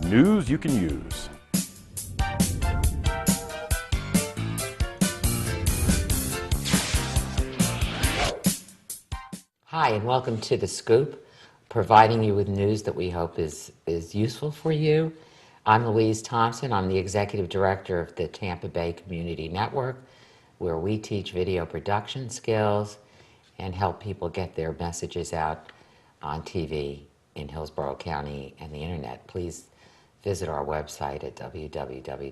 News you can use. Hi, and welcome to The Scoop, providing you with news that we hope is useful for you. I'm Louise Thompson. I'm the Executive Director of the Tampa Bay Community Network, where we teach video production skills and help people get their messages out on TV in Hillsborough County and the internet. Please visit our website at www.tbcn.org.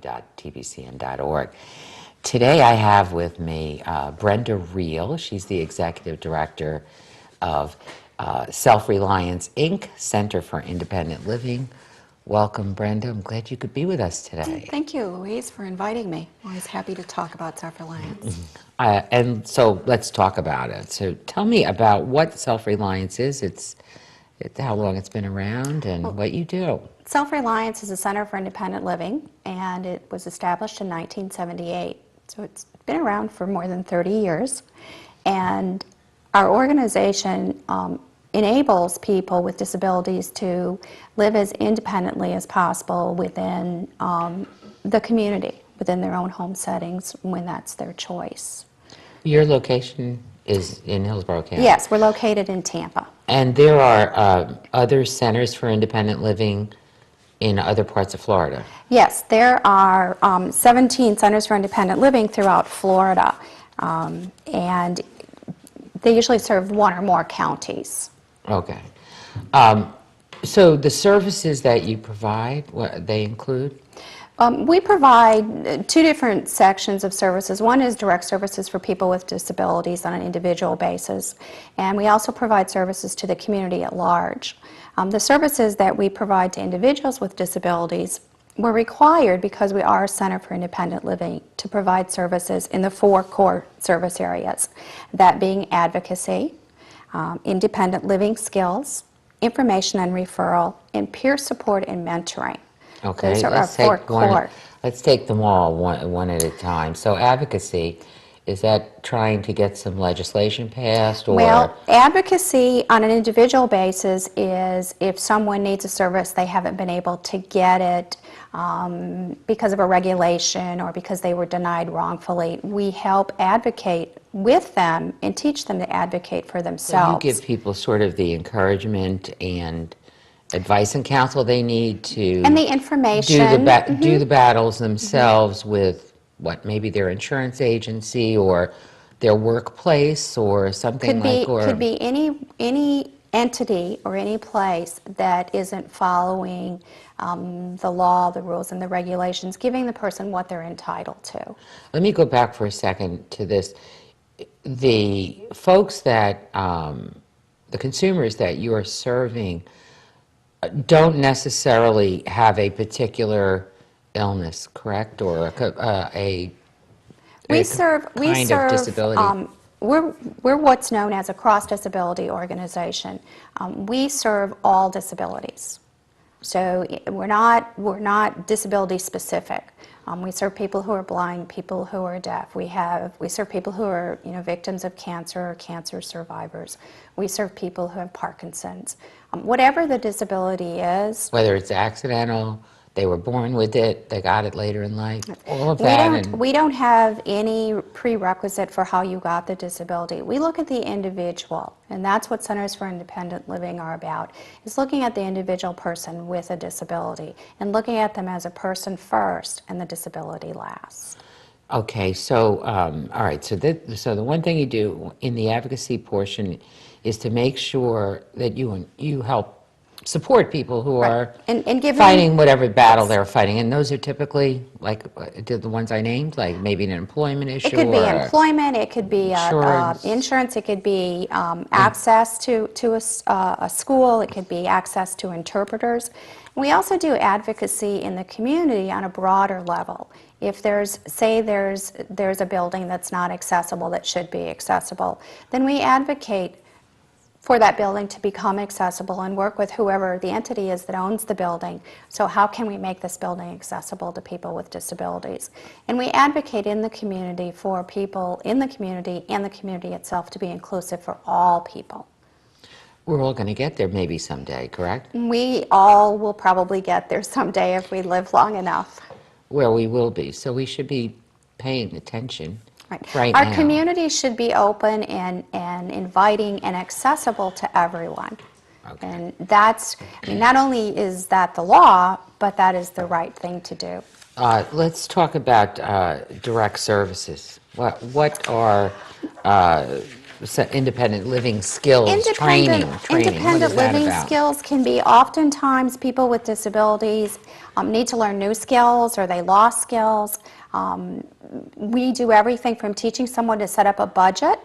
Today I have with me Brenda Ruehl. She's the Executive Director of Reliance, Inc., Center for Independent Living. Welcome, Brenda. I'm glad you could be with us today. Thank you, Louise, for inviting me. Always happy to talk about Self-Reliance. And so let's talk about it. So tell me about what Self-Reliance is. It's how long it's been around and what you do. Self-Reliance is a Center for Independent Living, and it was established in 1978. So it's been around for more than 30 years. And our organization enables people with disabilities to live as independently as possible within the community, within their own home settings when that's their choice. Your location is in Hillsborough County? Yes, we're located in Tampa. And there are other centers for independent living in other parts of Florida? Yes, there are 17 centers for independent living throughout Florida, and they usually serve one or more counties. Okay. So the services that you provide, what they include? We provide two different sections of services. One is direct services for people with disabilities on an individual basis, and we also provide services to the community at large. The services that we provide to individuals with disabilities were required because we are a Center for Independent Living to provide services in the 4 core service areas, that being advocacy, independent living skills, information and referral, and peer support and mentoring. Okay, those are our 4 core. Let's take them all one at a time. So advocacy, is that trying to get some legislation passed? Or? Well, advocacy on an individual basis is if someone needs a service, they haven't been able to get it because of a regulation or because they were denied wrongfully. We help advocate with them and teach them to advocate for themselves. So you give people sort of the encouragement and advice and counsel they need to and the information do the battles themselves with what, maybe their insurance agency or their workplace or something could be any entity or any place that isn't following the law, the rules, and the regulations, giving the person what they're entitled to. Let me go back for a second to this. The folks that, the consumers that you are serving don't necessarily have a particular illness, correct, or a kind of disability? We're what's known as a cross-disability organization. We serve all disabilities. So we're not disability specific. We serve people who are blind, people who are deaf. We serve people who are victims of cancer or cancer survivors. We serve people who have Parkinson's. Whatever the disability is, whether it's accidental, they were born with it, they got it later in life, all of that. We don't have any prerequisite for how you got the disability. We look at the individual, and that's what Centers for Independent Living are about, is looking at the individual person with a disability and looking at them as a person first and the disability last. Okay, so, all right, so the one thing you do in the advocacy portion is to make sure that you help support people who are fighting whatever battle they're fighting, and those are typically like the ones I named, like maybe an employment issue. It could be employment, it could be insurance, it could be access to a school, it could be access to interpreters. We also do advocacy in the community on a broader level. If there's a building that's not accessible that should be accessible, then we advocate for that building to become accessible and work with whoever the entity is that owns the building. So how can we make this building accessible to people with disabilities? And we advocate in the community for people in the community and the community itself to be inclusive for all people. We're all going to get there maybe someday, correct? We all will probably get there someday if we live long enough. Well, we will be. So we should be paying attention right Our now. community should be open and inviting and accessible to everyone. Okay. And that's, I mean, not only is that the law, but that is the right thing to do. Let's talk about direct services. What are independent living skills training? What Independent is that living about? skills can be oftentimes people with disabilities need to learn new skills or they lost skills. We do everything from teaching someone to set up a budget,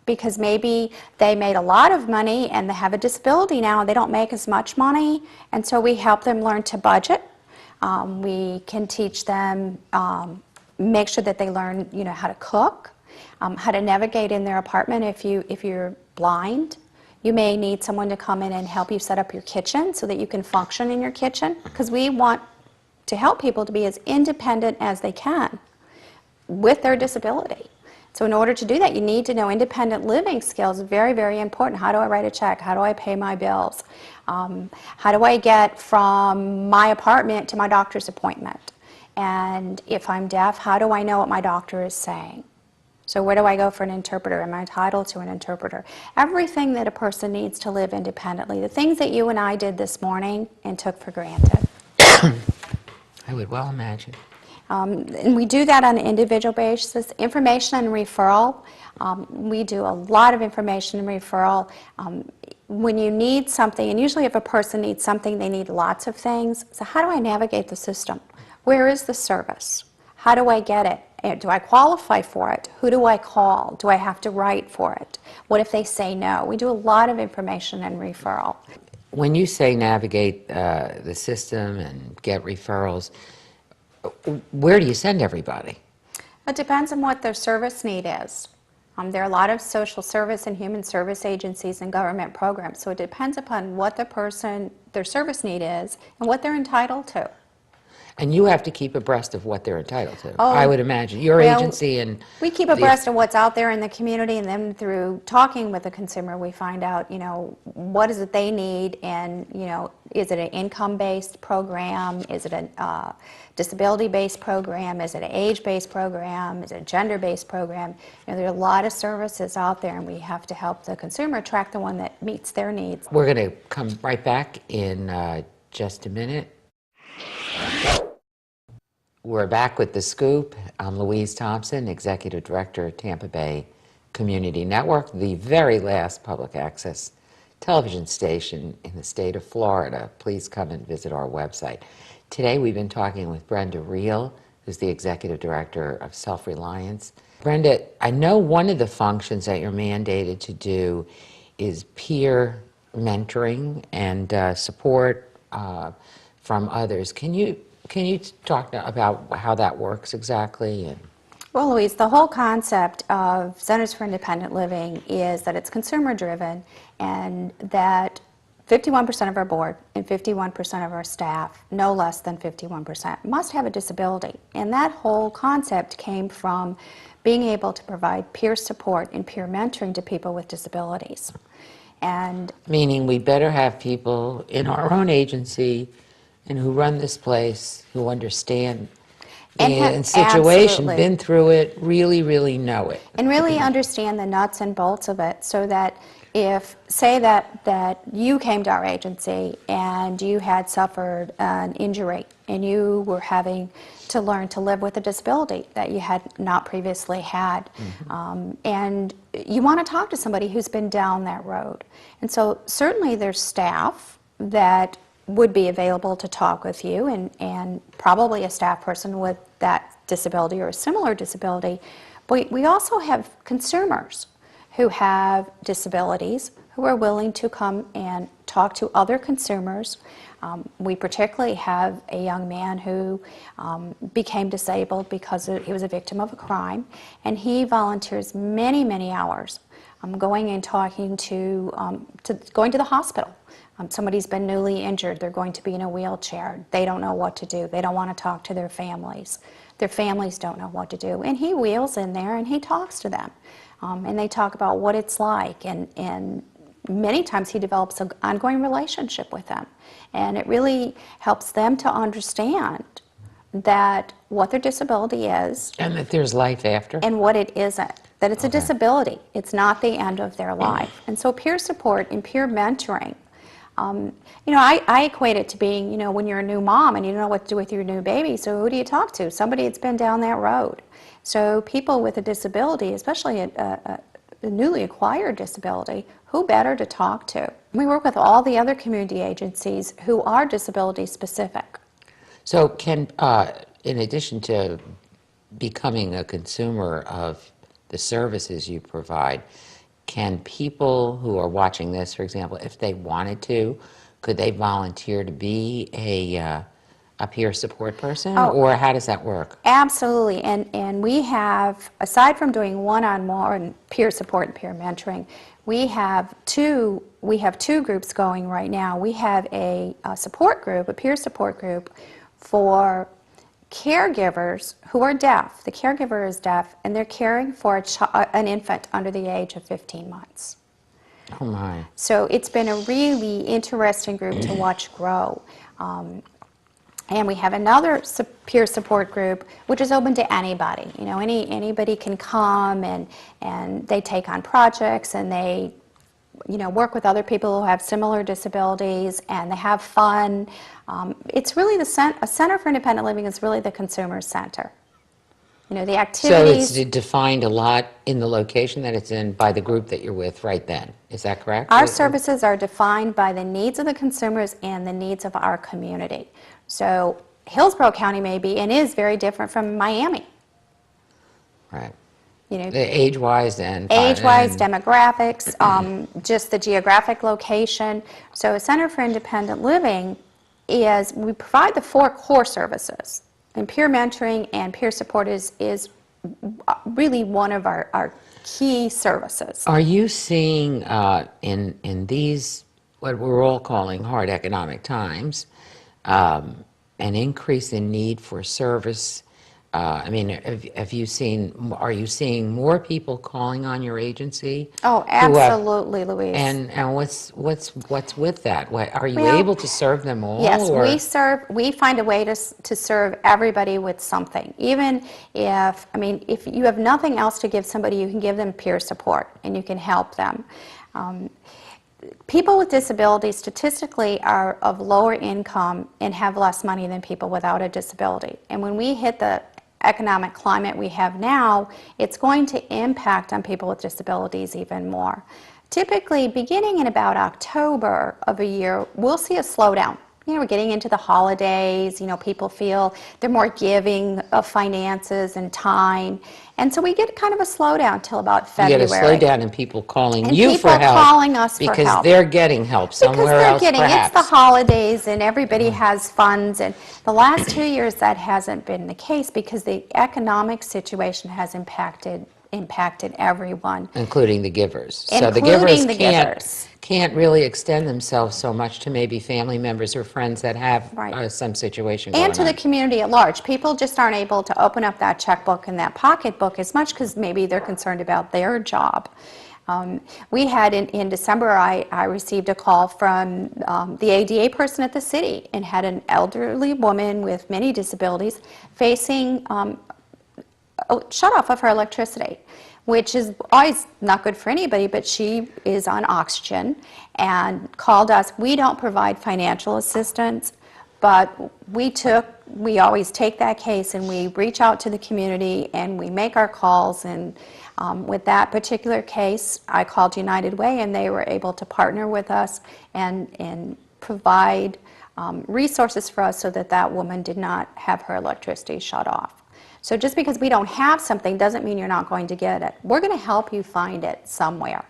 because maybe they made a lot of money and they have a disability now and they don't make as much money, and so we help them learn to budget. We can teach them, make sure that they learn, how to cook, how to navigate in their apartment. If you're blind, you may need someone to come in and help you set up your kitchen so that you can function in your kitchen, because we want to help people to be as independent as they can with their disability. So in order to do that, you need to know independent living skills. Very, very important. How do I write a check? How do I pay my bills? How do I get from my apartment to my doctor's appointment? And if I'm deaf, how do I know what my doctor is saying? So where do I go for an interpreter? Am I entitled to an interpreter? Everything that a person needs to live independently. The things that you and I did this morning and took for granted. I would well imagine. And we do that on an individual basis. Information and referral. We do a lot of information and referral. When you need something, and usually if a person needs something, they need lots of things. So how do I navigate the system? Where is the service? How do I get it? Do I qualify for it? Who do I call? Do I have to write for it? What if they say no? We do a lot of information and referral. When you say navigate the system and get referrals, where do you send everybody? It depends on what their service need is. There are a lot of social service and human service agencies and government programs, so it depends upon what their service need is and what they're entitled to. And you have to keep abreast of what they're entitled to. Oh, I would imagine. Your agency and... We keep abreast of what's out there in the community, and then through talking with the consumer, we find out, what is it they need, and, is it an income-based program? Is it a disability-based program? Is it an age-based program? Is it a gender-based program? There are a lot of services out there, and we have to help the consumer track the one that meets their needs. We're going to come right back in just a minute. We're back with The Scoop. I'm Louise Thompson, Executive Director of Tampa Bay Community Network, the very last public access television station in the state of Florida. Please come and visit our website. Today we've been talking with Brenda Ruehl, who's the Executive Director of Reliance. Brenda, I know one of the functions that you're mandated to do is peer mentoring and support from others. Can you talk about how that works exactly? Well, Louise, the whole concept of Centers for Independent Living is that it's consumer-driven, and that 51% of our board and 51% of our staff, no less than 51%, must have a disability. And that whole concept came from being able to provide peer support and peer mentoring to people with disabilities. And meaning we better have people in our own agency and who run this place, who understand the situation, been through it, really know it. And really understand the nuts and bolts of it, so that if, say that you came to our agency and you had suffered an injury and you were having to learn to live with a disability that you had not previously had, and you want to talk to somebody who's been down that road. And so certainly there's staff that would be available to talk with you, and probably a staff person with that disability or a similar disability. But we also have consumers who have disabilities who are willing to come and talk to other consumers. We particularly have a young man who became disabled because he was a victim of a crime, and he volunteers many hours going and talking going to the hospital. Somebody's been newly injured, they're going to be in a wheelchair, they don't know what to do, they don't want to talk to their families don't know what to do, and he wheels in there and he talks to them, and they talk about what it's like, and many times he develops an ongoing relationship with them. And it really helps them to understand that what their disability is. And that there's life after. And what it isn't. That it's a disability. It's not the end of their life. And so peer support and peer mentoring, I equate it to being, when you're a new mom and you don't know what to do with your new baby, so who do you talk to? Somebody that's been down that road. So people with a disability, especially a newly acquired disability, who better to talk to? We work with all the other community agencies who are disability specific. So in addition to becoming a consumer of the services you provide, can people who are watching this, for example, if they wanted to, could they volunteer to be a peer support person, or how does that work? Absolutely, and we have, aside from doing one-on-one peer support and peer mentoring, we have two groups going right now. We have a support group, a peer support group for caregivers who are deaf. The caregiver is deaf, and they're caring for an infant under the age of 15 months. Oh my. So it's been a really interesting group to watch grow. And we have another peer support group, which is open to anybody. Anybody can come, and they take on projects, and they work with other people who have similar disabilities, and they have fun. It's really a Center for Independent Living is really the consumer center. The activities. So it's defined a lot in the location that it's in by the group that you're with right then. Is that correct? Our services are defined by the needs of the consumers and the needs of our community. So Hillsborough County may be and is very different from Miami. Right. Age-wise and age-wise, demographics, just the geographic location. So a Center for Independent Living we provide the 4 core services, and peer mentoring and peer support is really one of our key services. Are you seeing in these, what we're all calling hard economic times, an increase in need for service? Are you seeing more people calling on your agency? Oh, absolutely, Louise. And what's with that? Are you able to serve them all? Yes, we find a way to serve everybody with something. Even if you have nothing else to give somebody, you can give them peer support and you can help them. People with disabilities statistically are of lower income and have less money than people without a disability. And when we hit the economic climate we have now, it's going to impact on people with disabilities even more. Typically, beginning in about October of a year, we'll see a slowdown. We're getting into the holidays, people feel they're more giving of finances and time. And so we get kind of a slowdown till about February. You get a slowdown in people calling and you for help. People calling us for help. Because they're getting help somewhere else, perhaps. It's the holidays and everybody has funds. And the last 2 years that hasn't been the case because the economic situation has impacted everyone. Including the givers. So the givers can't really extend themselves so much to maybe family members or friends that have some situation going on. And to the community at large. People just aren't able to open up that checkbook and that pocketbook as much because maybe they're concerned about their job. We had in December, I received a call from the ADA person at the city and had an elderly woman with many disabilities facing shut off of her electricity, which is always not good for anybody, but she is on oxygen and called us. We don't provide financial assistance, but we always take that case and we reach out to the community and we make our calls. And with that particular case, I called United Way and they were able to partner with us and provide resources for us so that woman did not have her electricity shut off. So just because we don't have something doesn't mean you're not going to get it. We're going to help you find it somewhere.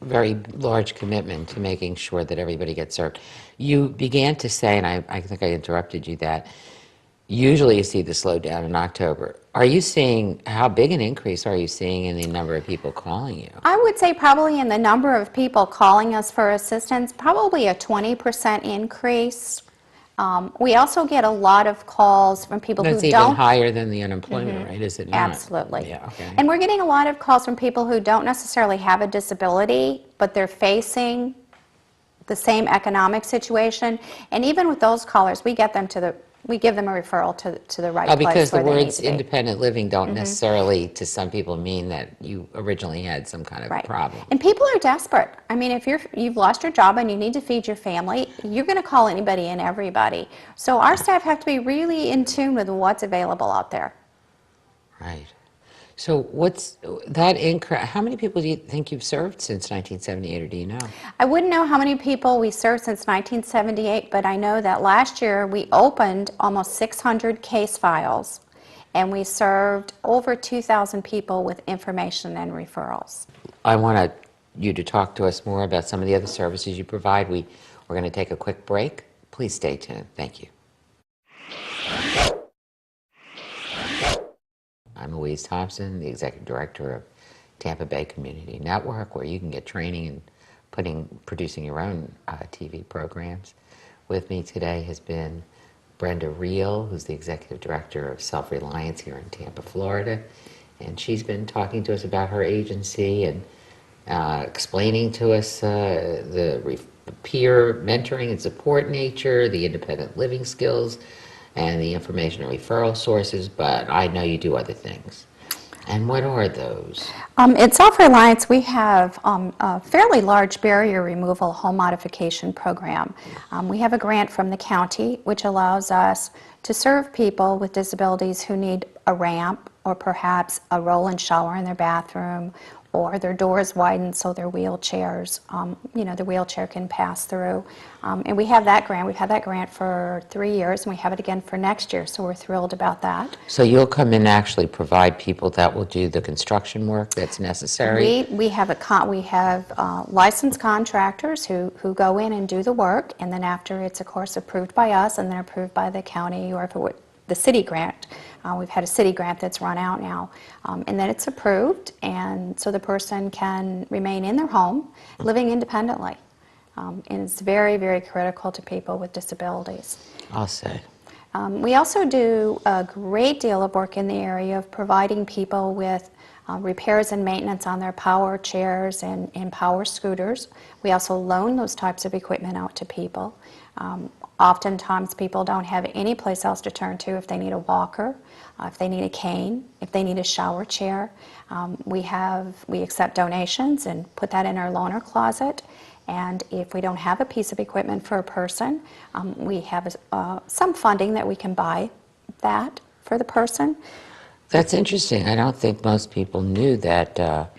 Very large commitment to making sure that everybody gets served. You began to say, and I think I interrupted you, that usually you see the slowdown in October. Are you seeing, how big an increase are you seeing in the number of people calling you? I would say probably in the number of people calling us for assistance, probably a 20% increase. We also get a lot of calls from people who don't... That's even higher than the unemployment rate, is it not? Absolutely. Yeah, okay. And we're getting a lot of calls from people who don't necessarily have a disability, but they're facing the same economic situation. And even with those callers, we give them a referral to the right place Because the where they need words to be. independent living don't necessarily, to some people, mean that you originally had some kind of Right. problem. And people are desperate. I mean, if you've lost your job and you need to feed your family, you're going to call anybody and everybody. So our staff have to be really in tune with what's available out there. Right. So what's that how many people do you think you've served since 1978, or do you know? I wouldn't know how many people we served since 1978, but I know that last year we opened almost 600 case files, and we served over 2,000 people with information and referrals. I want you to talk to us more about some of the other services you provide. We're going to take a quick break. Please stay tuned. Thank you. I'm Louise Thompson, the Executive Director of Tampa Bay Community Network, where you can get training in producing your own TV programs. With me today has been Brenda Ruehl, who's the Executive Director of Reliance here in Tampa, Florida. And she's been talking to us about her agency and explaining to us the peer mentoring and support nature, the independent living skills, and the information and referral sources, but I know you do other things. And what are those? At Self-Reliance, we have a fairly large barrier removal home modification program. We have a grant from the county which allows us to serve people with disabilities who need a ramp or perhaps a roll-in shower in their bathroom, or their doors widened so their wheelchairs, the wheelchair can pass through. And we have that grant. We've had that grant for 3 years, and we have it again for next year, so we're thrilled about that. So you'll come in and actually provide people that will do the construction work that's necessary? We have licensed contractors who go in and do the work, and then after it's, of course, approved by us and then approved by the county, or if it would, the city grant. We've had a city grant that's run out now, and then it's approved, and so the person can remain in their home, living independently. And it's very, very critical to people with disabilities. I'll say. We also do a great deal of work in the area of providing people with repairs and maintenance on their power chairs and power scooters. We also loan those types of equipment out to people. Oftentimes people don't have any place else to turn to if they need a walker, if they need a cane, if they need a shower chair. We accept donations and put that in our loaner closet. And if we don't have a piece of equipment for a person, we have some funding that we can buy that for the person. That's interesting. I don't think most people knew that,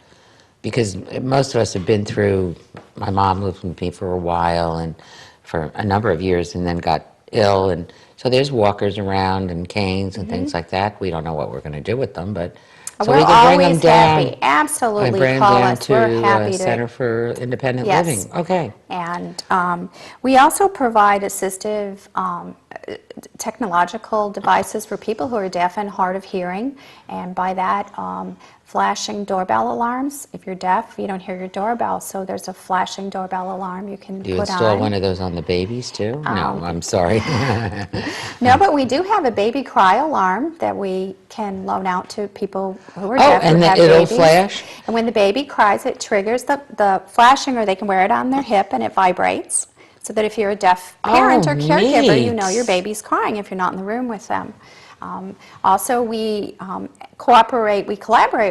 because most of us have been through, my mom lived with me for a while and for a number of years and then got ill, and so there's walkers around and canes and things like that. We don't know what we're going to do with them, but so we're we can bring always them down. happy. Absolutely, bring call them down us. to We're happy to. Center for Independent Yes. Living. Okay. And we also provide assistive technological devices for people who are deaf and hard of hearing, and by that, flashing doorbell alarms. If you're deaf, you don't hear your doorbell, so there's a flashing doorbell alarm you can Do you put install on. one of those on the babies too? No, I'm sorry. No, but we do have a baby cry alarm that we can loan out to people who are Oh, deaf and who have it'll babies. flash? And when the baby cries, it triggers the flashing, or they can wear it on their hip and it vibrates. So that if you're a deaf parent or caregiver, you know neat. your baby's crying if you're not in the room with them. Also, we collaborate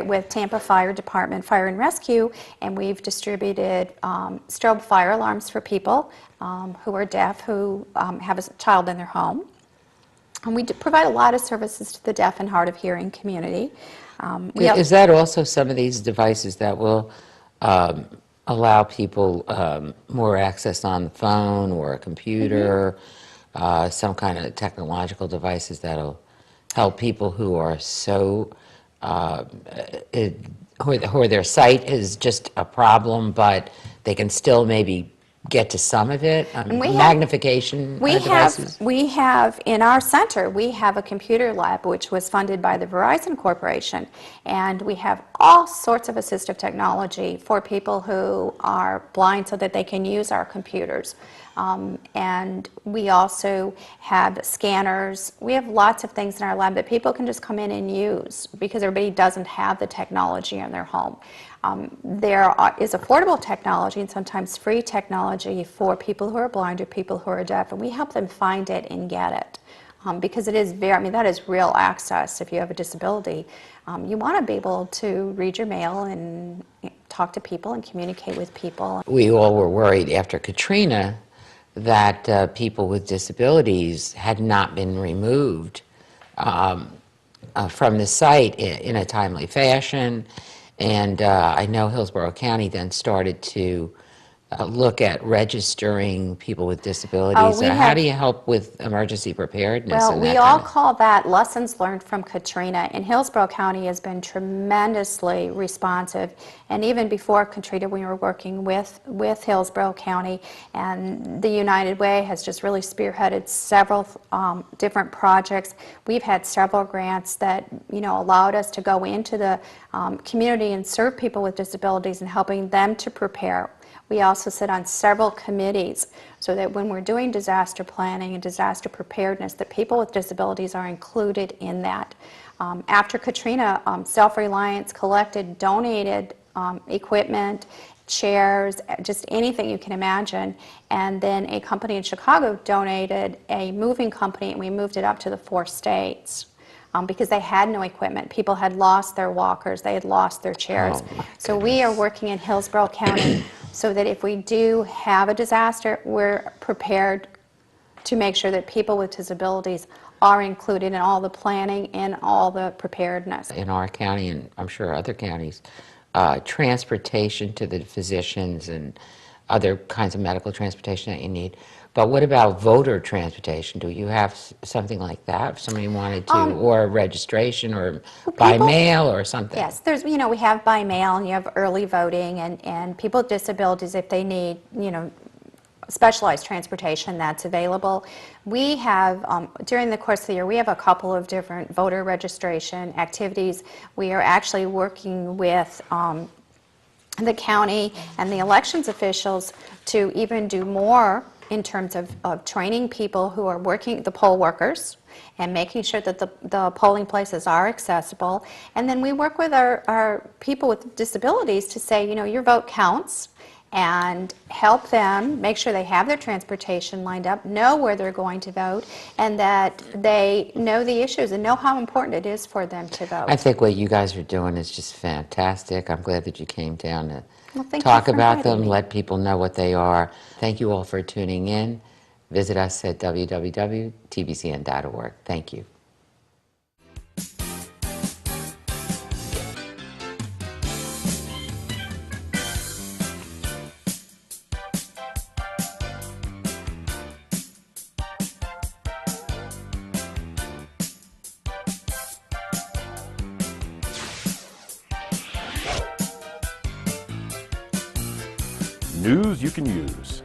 with Tampa Fire Department Fire and Rescue, and we've distributed strobe fire alarms for people who are deaf who have a child in their home. And we provide a lot of services to the deaf and hard of hearing community. Is that also some of these devices that will allow people more access on the phone or a computer, some kind of technological devices that'll help people who are so, who their sight is just a problem, but they can still maybe get to some of it? Magnification devices? We have, in our center, we have a computer lab which was funded by the Verizon Corporation, and we have all sorts of assistive technology for people who are blind so that they can use our computers. And we also have scanners. We have lots of things in our lab that people can just come in and use because everybody doesn't have the technology in their home. Is affordable technology and sometimes free technology for people who are blind or people who are deaf, and we help them find it and get it. Because it is that is real access. If you have a disability, you want to be able to read your mail and talk to people and communicate with people. We all were worried after Katrina that people with disabilities had not been removed from the site in a timely fashion. And I know Hillsborough County then started to look at registering people with disabilities. How do you help with emergency preparedness? Well, we all call that lessons learned from Katrina, and Hillsborough County has been tremendously responsive. And even before Katrina, we were working with Hillsborough County, and the United Way has just really spearheaded several different projects. We've had several grants that allowed us to go into the community and serve people with disabilities and helping them to prepare. We also sit on several committees so that when we're doing disaster planning and disaster preparedness, that people with disabilities are included in that. After Katrina, Reliance collected, donated equipment, chairs, just anything you can imagine, and then a company in Chicago donated a moving company, and we moved it up to the 4 states. Because they had no equipment. People had lost their walkers, they had lost their chairs. So we are working in Hillsborough County so that if we do have a disaster, we're prepared to make sure that people with disabilities are included in all the planning and all the preparedness. In our county, and I'm sure other counties, transportation to the physicians and other kinds of medical transportation that you need. But what about voter transportation? Do you have something like that if somebody wanted to, or registration, or by mail or something? Yes, we have by mail, and you have early voting, and people with disabilities, if they need, specialized transportation, that's available. We have, during the course of the year, we have a couple of different voter registration activities. We are actually working with the county and the elections officials to even do more in terms of training people who are working, the poll workers, and making sure that the polling places are accessible. And then we work with our people with disabilities to say, your vote counts, and help them make sure they have their transportation lined up, know where they're going to vote, and that they know the issues and know how important it is for them to vote. I think what you guys are doing is just fantastic. I'm glad that you came down to talk about them, let people know what they are. Thank you all for tuning in. Visit us at www.tbcn.org. Thank you. News you can use.